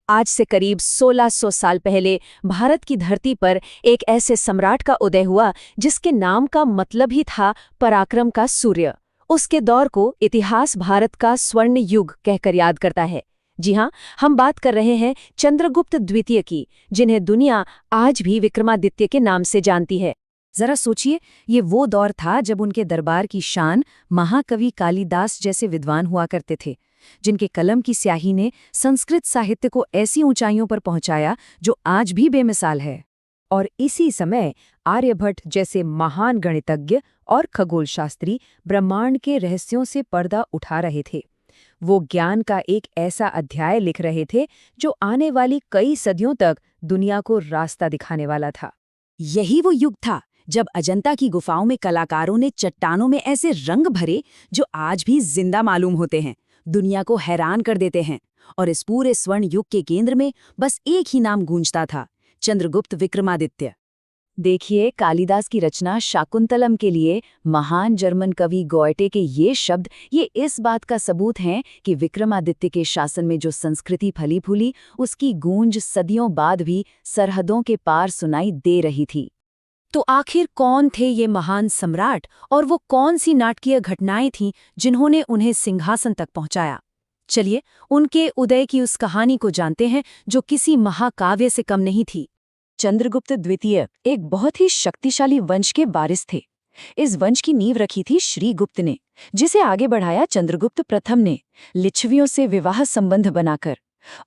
आज से करीब 1600 साल पहले भारत की धरती पर एक ऐसे सम्राट का उदय हुआ जिसके नाम का मतलब ही था पराक्रम का सूर्य। उसके दौर को इतिहास भारत का स्वर्ण युग कहकर याद करता है। जी हाँ, हम बात कर रहे हैं चंद्रगुप्त द्वितीय की, जिन्हें दुनिया आज भी विक्रमादित्य के नाम से जानती है। जरा सोचिए, ये वो दौर था जब उनके दरबार की शान महाकवि कालिदास जैसे विद्वान हुआ करते थे, जिनके कलम की स्याही ने संस्कृत साहित्य को ऐसी ऊंचाइयों पर पहुंचाया जो आज भी बेमिसाल है। और इसी समय आर्यभट्ट जैसे महान गणितज्ञ और खगोलशास्त्री ब्रह्मांड के रहस्यों से पर्दा उठा रहे थे। वो ज्ञान का एक ऐसा अध्याय लिख रहे थे जो आने वाली कई सदियों तक दुनिया को रास्ता दिखाने वाला था। यही वो युग था जब अजंता की गुफाओं में कलाकारों ने चट्टानों में ऐसे रंग भरे जो आज भी जिंदा मालूम होते हैं, दुनिया को हैरान कर देते हैं। और इस पूरे स्वर्ण युग के केंद्र में बस एक ही नाम गूंजता था, चंद्रगुप्त विक्रमादित्य। देखिए, कालिदास की रचना शाकुंतलम के लिए महान जर्मन कवि गोएटे के ये शब्द ये इस बात का सबूत हैं कि विक्रमादित्य के शासन में जो संस्कृति फली फूली, उसकी गूंज सदियों बाद भी सरहदों के पार सुनाई दे रही थी। तो आखिर कौन थे ये महान सम्राट और वो कौन सी नाटकीय घटनाएं थीं जिन्होंने उन्हें सिंहासन तक पहुंचाया? चलिए, उनके उदय की उस कहानी को जानते हैं जो किसी महाकाव्य से कम नहीं थी। चंद्रगुप्त द्वितीय एक बहुत ही शक्तिशाली वंश के वारिस थे। इस वंश की नींव रखी थी श्रीगुप्त ने, जिसे आगे बढ़ाया चंद्रगुप्त प्रथम ने लिच्छवियों से विवाह संबंध बनाकर।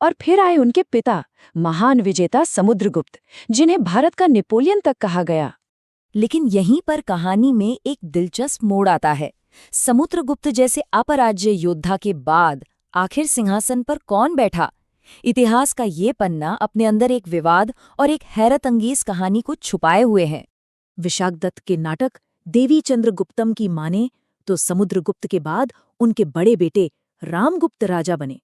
और फिर आए उनके पिता, महान विजेता समुद्रगुप्त, जिन्हें भारत का नेपोलियन तक कहा गया। लेकिन यहीं पर कहानी में एक दिलचस्प मोड़ आता है। समुद्रगुप्त जैसे अपराज्य योद्धा के बाद आखिर सिंहासन पर कौन बैठा? इतिहास का ये पन्ना अपने अंदर एक विवाद और एक हैरत अंगेज कहानी को छुपाए हुए है। विशाखदत्त के नाटक देवी चंद्रगुप्तम की माने तो समुद्रगुप्त के बाद उनके बड़े बेटे रामगुप्त राजा बने,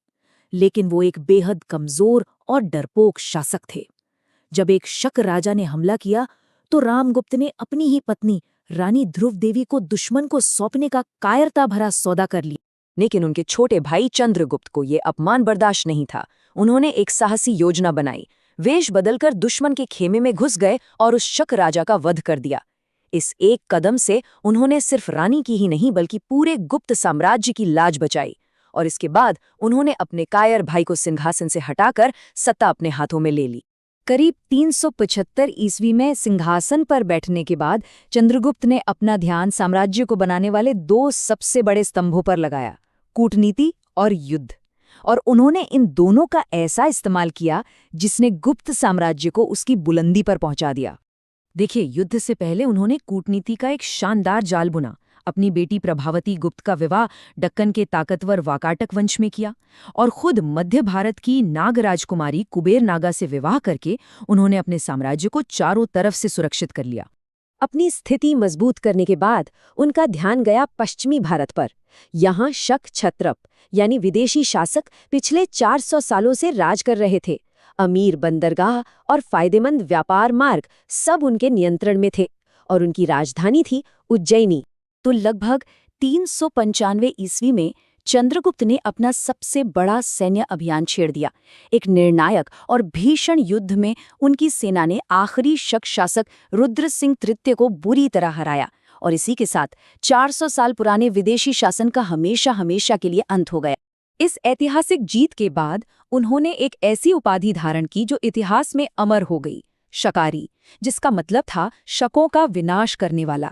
लेकिन वो एक बेहद कमजोर और डरपोक शासक थे। जब एक शक राजा ने हमला किया तो रामगुप्त ने अपनी ही पत्नी रानी ध्रुव देवी को दुश्मन को सौंपने का कायरता भरा सौदा कर लिया। लेकिन उनके छोटे भाई चंद्रगुप्त को ये अपमान बर्दाश्त नहीं था। उन्होंने एक साहसी योजना बनाई। वेश बदलकर दुश्मन के खेमे में घुस गए और उस शक राजा का वध कर दिया। इस एक कदम से उन्होंने सिर्फ रानी की ही नहीं बल्कि पूरे गुप्त साम्राज्य की लाज बचाई। और इसके बाद उन्होंने अपने कायर भाई को सिंहासन से हटाकर सत्ता अपने हाथों में ले ली। करीब 375 ईस्वी में सिंहासन पर बैठने के बाद चंद्रगुप्त ने अपना ध्यान साम्राज्य को बनाने वाले दो सबसे बड़े स्तंभों पर लगाया, कूटनीति और युद्ध। और उन्होंने इन दोनों का ऐसा इस्तेमाल किया जिसने गुप्त साम्राज्य को उसकी बुलंदी पर पहुंचा दिया। देखिए, युद्ध से पहले उन्होंने कूटनीति का एक शानदार जाल बुना। अपनी बेटी प्रभावती गुप्त का विवाह दक्कन के ताकतवर वाकाटक वंश में किया और खुद मध्य भारत की नाग राजकुमारी कुबेर नागा से विवाह करके उन्होंने अपने साम्राज्य को चारों तरफ से सुरक्षित कर लिया। अपनी स्थिति मजबूत करने के बाद उनका ध्यान गया पश्चिमी भारत पर। यहाँ शक क्षत्रप यानी विदेशी शासक पिछले 400 सालों से राज कर रहे थे। अमीर बंदरगाह और फायदेमंद व्यापार मार्ग सब उनके नियंत्रण में थे और उनकी राजधानी थी उज्जैनी। तो लगभग 395 ईस्वी में चंद्रगुप्त ने अपना सबसे बड़ा सैन्य अभियान छेड़ दिया। एक निर्णायक और भीषण युद्ध में उनकी सेना ने आखिरी शक शासक रुद्र सिंह तृतीय को बुरी तरह हराया और इसी के साथ 400 साल पुराने विदेशी शासन का हमेशा के लिए अंत हो गया। इस ऐतिहासिक जीत के बाद उन्होंने एक ऐसी उपाधि धारण की जो इतिहास में अमर हो गई, शकारी, जिसका मतलब था शकों का विनाश करने वाला।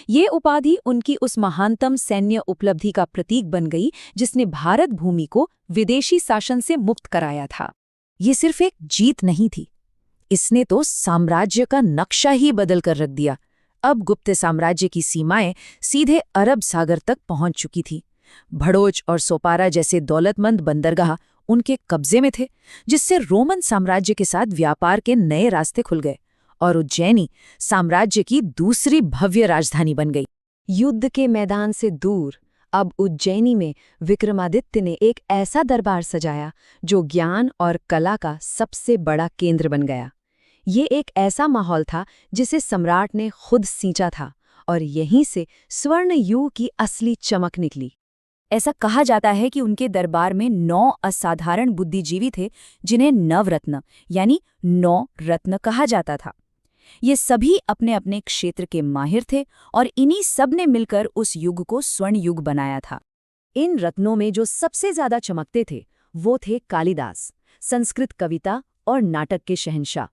ये उपाधि उनकी उस महानतम सैन्य उपलब्धि का प्रतीक बन गई जिसने भारत भूमि को विदेशी शासन से मुक्त कराया था। ये सिर्फ एक जीत नहीं थी, इसने तो साम्राज्य का नक्शा ही बदल कर रख दिया। अब गुप्त साम्राज्य की सीमाएं सीधे अरब सागर तक पहुंच चुकी थी। भड़ोच और सोपारा जैसे दौलतमंद बंदरगाह उनके कब्जे में थे, जिससे रोमन साम्राज्य के साथ व्यापार के नए रास्ते खुल गए और उज्जैनी साम्राज्य की दूसरी भव्य राजधानी बन गई। युद्ध के मैदान से दूर अब उज्जैनी में विक्रमादित्य ने एक ऐसा दरबार सजाया जो ज्ञान और कला का सबसे बड़ा केंद्र बन गया। ये एक ऐसा माहौल था जिसे सम्राट ने खुद सींचा था और यहीं से स्वर्ण युग की असली चमक निकली। ऐसा कहा जाता है कि उनके दरबार में 9 असाधारण बुद्धिजीवी थे जिन्हें नवरत्न यानी 9 रत्न कहा जाता था। ये सभी अपने अपने क्षेत्र के माहिर थे और इन्हीं सब ने मिलकर उस युग को स्वर्ण युग बनाया था। इन रत्नों में जो सबसे ज्यादा चमकते थे वो थे कालिदास, संस्कृत कविता और नाटक के शहंशाह।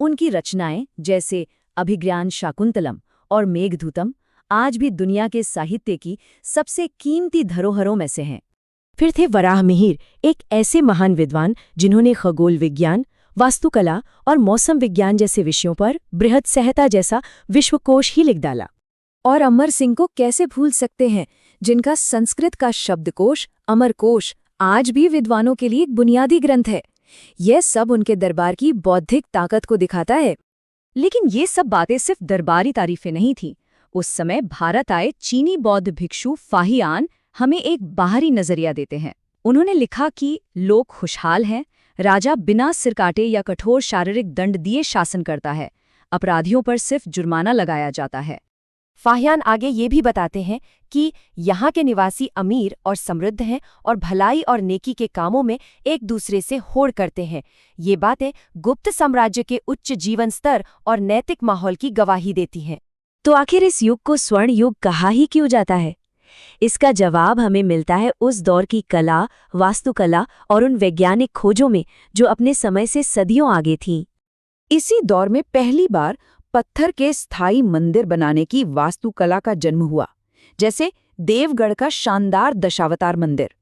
उनकी रचनाएं जैसे अभिज्ञान शाकुंतलम और मेघदूतम आज भी दुनिया के साहित्य की सबसे कीमती धरोहरों में से हैं। फिर थे वराहमिहिर, एक ऐसे महान विद्वान जिन्होंने खगोल विज्ञान, वास्तुकला और मौसम विज्ञान जैसे विषयों पर बृहद संहिता जैसा विश्वकोश ही लिख डाला। और अमर सिंह को कैसे भूल सकते हैं, जिनका संस्कृत का शब्दकोश अमरकोश आज भी विद्वानों के लिए एक बुनियादी ग्रंथ है। यह सब उनके दरबार की बौद्धिक ताकत को दिखाता है। लेकिन ये सब बातें सिर्फ दरबारी तारीफें नहीं थीं। उस समय भारत आए चीनी बौद्ध भिक्षु फाहियान हमें एक बाहरी नजरिया देते हैं। उन्होंने लिखा कि लोग खुशहाल हैं, राजा बिना सिर काटे या कठोर शारीरिक दंड दिए शासन करता है, अपराधियों पर सिर्फ जुर्माना लगाया जाता है। फाहियान आगे ये भी बताते हैं कि यहाँ के निवासी अमीर और समृद्ध हैं और भलाई और नेकी के कामों में एक दूसरे से होड़ करते हैं। ये बातें गुप्त साम्राज्य के उच्च जीवन स्तर और नैतिक माहौल की गवाही देती हैं। तो आखिर इस युग को स्वर्ण युग कहा ही क्यों जाता है? इसका जवाब हमें मिलता है उस दौर की कला, वास्तुकला और उन वैज्ञानिक खोजों में जो अपने समय से सदियों आगे थीं। इसी दौर में पहली बार पत्थर के स्थायी मंदिर बनाने की वास्तुकला का जन्म हुआ, जैसे देवगढ़ का शानदार दशावतार मंदिर।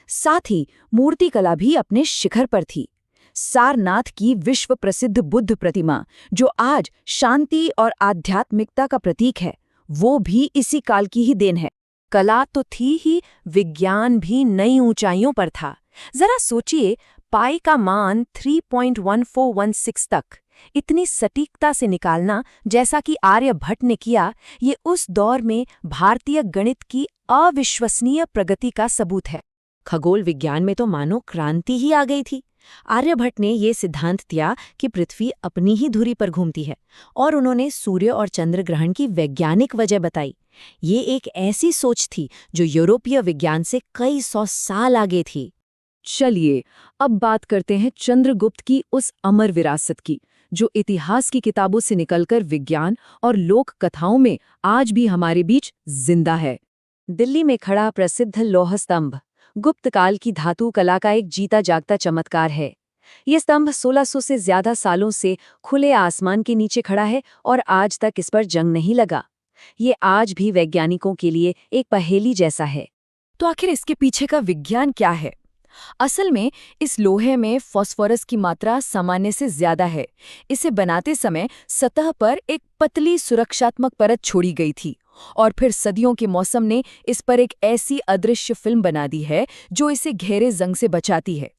साथ ही मूर्तिकला भी अपने शिखर पर थी। सारनाथ की विश्व प्रसिद्ध बुद्ध प्रतिमा, जो आज शांति और आध्यात्मिकता का प्रतीक है, वो भी इसी काल की ही देन है। कला तो थी ही, विज्ञान भी नई ऊंचाइयों पर था। जरा सोचिए, पाई का मान 3.1416 तक इतनी सटीकता से निकालना जैसा कि आर्यभट्ट ने किया, ये उस दौर में भारतीय गणित की अविश्वसनीय प्रगति का सबूत है। खगोल विज्ञान में तो मानो क्रांति ही आ गई थी। आर्यभट्ट ने ये सिद्धांत दिया कि पृथ्वी अपनी ही धुरी पर घूमती है, और उन्होंने सूर्य और चंद्र ग्रहण की वैज्ञानिक वजह बताई। ये एक ऐसी सोच थी जो यूरोपीय विज्ञान से कई 100 साल आगे थी। चलिए अब बात करते हैं चंद्रगुप्त की उस अमर विरासत की, जो इतिहास की किताबों से निकलकर विज्ञान और लोक कथाओं में आज भी हमारे बीच जिंदा है। दिल्ली में खड़ा प्रसिद्ध लौह स्तंभ गुप्त काल की धातु कला का एक जीता जागता चमत्कार है। ये स्तंभ 1600 से ज्यादा सालों से खुले आसमान के नीचे खड़ा है और आज तक इस पर जंग नहीं लगा। ये आज भी वैज्ञानिकों के लिए एक पहेली जैसा है। तो आखिर इसके पीछे का विज्ञान क्या है? असल में इस लोहे में फास्फोरस की मात्रा सामान्य से ज्यादा है। इसे बनाते समय सतह पर एक पतली सुरक्षात्मक परत छोड़ी गई थी, और फिर सदियों के मौसम ने इस पर एक ऐसी अदृश्य फिल्म बना दी है जो इसे गहरे जंग से बचाती है।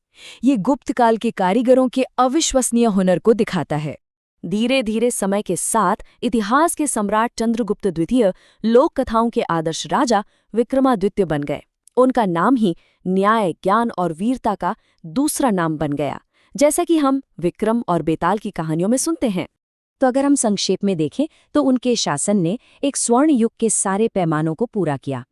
ये गुप्त काल के कारीगरों के अविश्वसनीय हुनर को दिखाता है। धीरे धीरे समय के साथ इतिहास के सम्राट चंद्रगुप्त द्वितीय लोक कथाओं के आदर्श राजा विक्रमादित्य बन गए। उनका नाम ही न्याय, ज्ञान और वीरता का दूसरा नाम बन गया, जैसा कि हम विक्रम और बेताल की कहानियों में सुनते हैं। तो अगर हम संक्षेप में देखें तो उनके शासन ने एक स्वर्ण युग के सारे पैमानों को पूरा किया।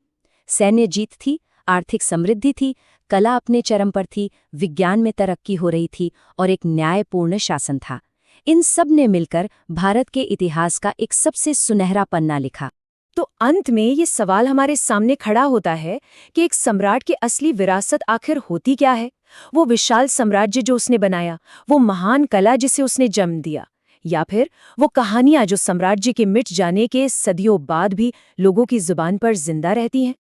सैन्य जीत थी, आर्थिक समृद्धि थी, कला अपने चरम पर थी, विज्ञान में तरक्की हो रही थी और एक न्यायपूर्ण शासन था। इन सब ने मिलकर भारत के इतिहास का एक सबसे सुनहरा पन्ना लिखा। तो अंत में ये सवाल हमारे सामने खड़ा होता है कि एक सम्राट की असली विरासत आखिर होती क्या है? वो विशाल साम्राज्य जो उसने बनाया, वो महान कला जिसे उसने जन्म दिया, या फिर वो कहानियां जो साम्राज्य के मिट जाने के सदियों बाद भी लोगों की जुबान पर जिंदा रहती हैं?